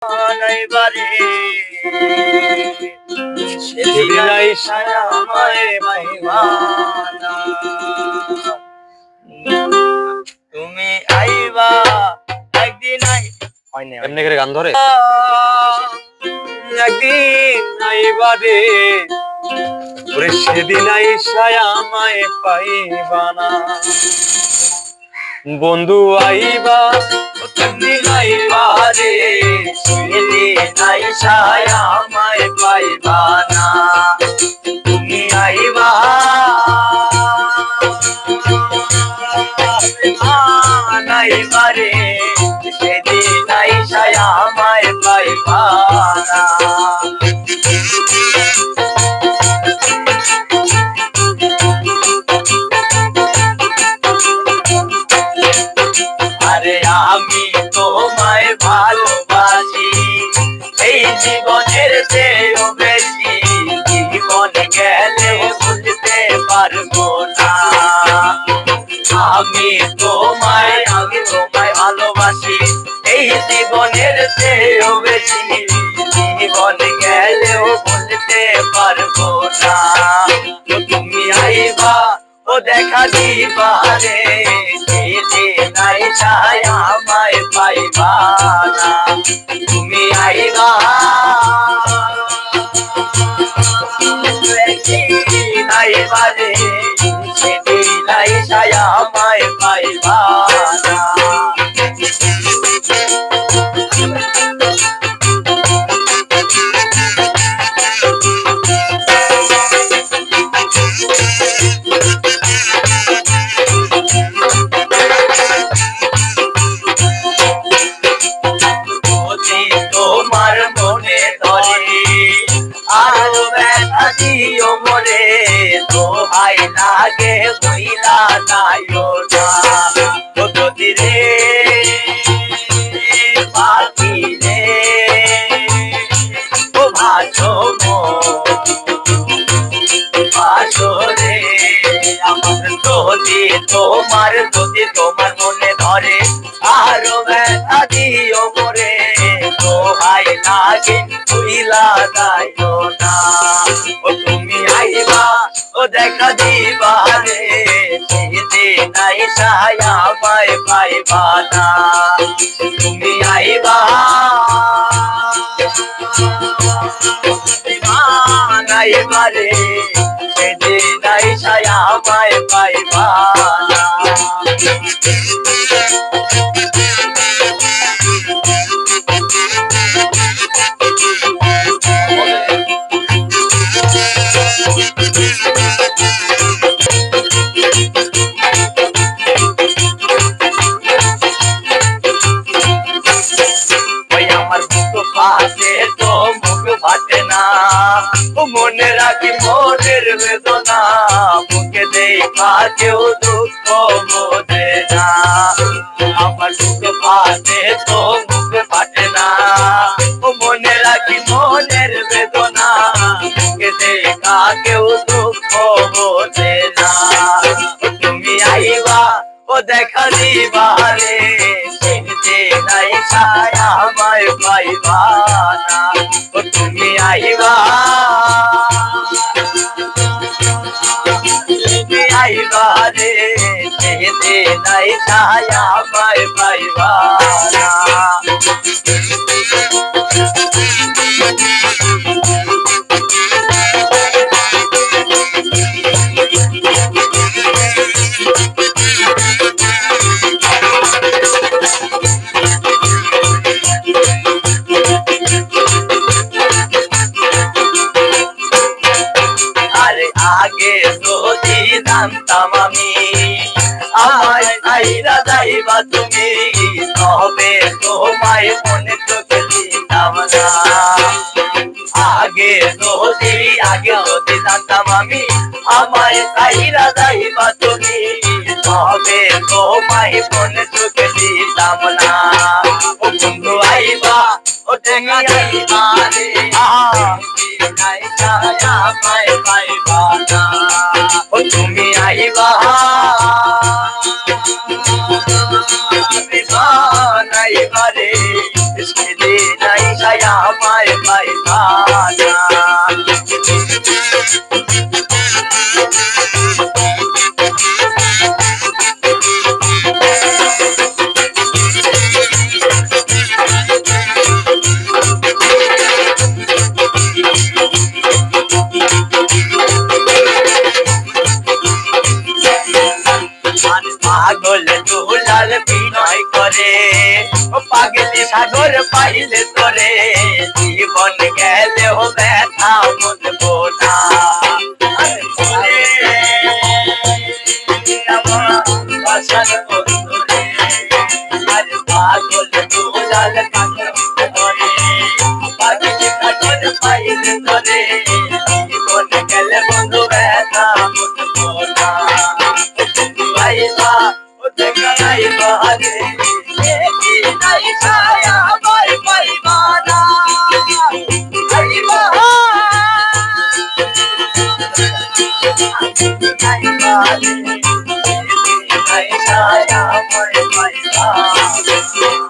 নাইবারে সেদিন আইসায় আমায় পাইবানা তুমি আইবা একদিন এমনি করে গান ধরে একদিন আইবারে ওরে সেদিন আইসায় আমায় পাইবানা বন্ধু আইবা একদিন আইবা রে সেদিন আইসায় আমায় পাইবানা তুমি আইবা নাইবা রে সেদিন আইসায় আমায় পাইবানা আরে আমি তোমায় ভালোবাসি এই জীবনের চেয়েও বেশি জীবন গেলে বুঝতে পারবো না আমি তোমায় ভালোবাসি এই জীবনের চেয়েও বেশি জীবন গেলেও বুঝতে পারবো না তুমি আইবা ও দেখা দিবা রে সেদিন আইসায় আমায় পাইবা না তুমি আইবা সেদিন আইবা রে সেদিন আইসায় আমায় পাইবা না তোমার মনে ধরে আরো ব্যথা দিও মরে দোহাই লাগে হইলা নাইও না যদি রে পাখি রে ও ভাসো ভাসো রে আমার তোমার মনে ধরে আরো ব্যথা দিও মরে দোহাই লাগে হইলা নাইও না ও তুমি আইবা ও দেখা দিবা রে সেদিন আইসায় আমায় পাইবা না তুমি আইবা নাইবা রে সেদিন আইসায় আমায় পাইবা না পাশে তো মুখ ফাটে না মনে রাখি মনের বেদনা মুখে দেখা কেউ দুঃখ বোঝে না আমার দুঃখ পাশে তো মুখ ফাটে না মনে রাখি মনের বেদনা মুখে দেখা কেউ দুঃখ বোঝে না তুমি আইবা ও দেখা দিবা রে সেদিন আইসায় আমায় পাইবা না ও তুমি আইবা তুমি আইবা রে সেদিন আইসায় আমায় পাইবা না আগে যদি জানতাম আমি আমায় আইরা যাইবা তুমি তবে তোমায় মনে চোখে দিতাম না আগে যদি জানতাম আমি আমায় আইরা যাইবা তুমি তবে তোমায় মনে চোখে দিতাম না ও বন্ধু আইবা ও দেখা আইবা রে আমায় পাইবা না ও তুমি আইবা নাইবা রে সেদিন আমায় পাইবা না। পাগল দুলাল বিনয় করে পাগলি সাগর পাইলে তোরে জীবন গেলে ও ব্যথা বুঝবো না। আমার বন্ধুরে আর পাগল দুলাল করে পাগলি সাগর পাইলে তোরে জীবন গেলে বন্ধু ব্যথা বুঝবো না। Bye.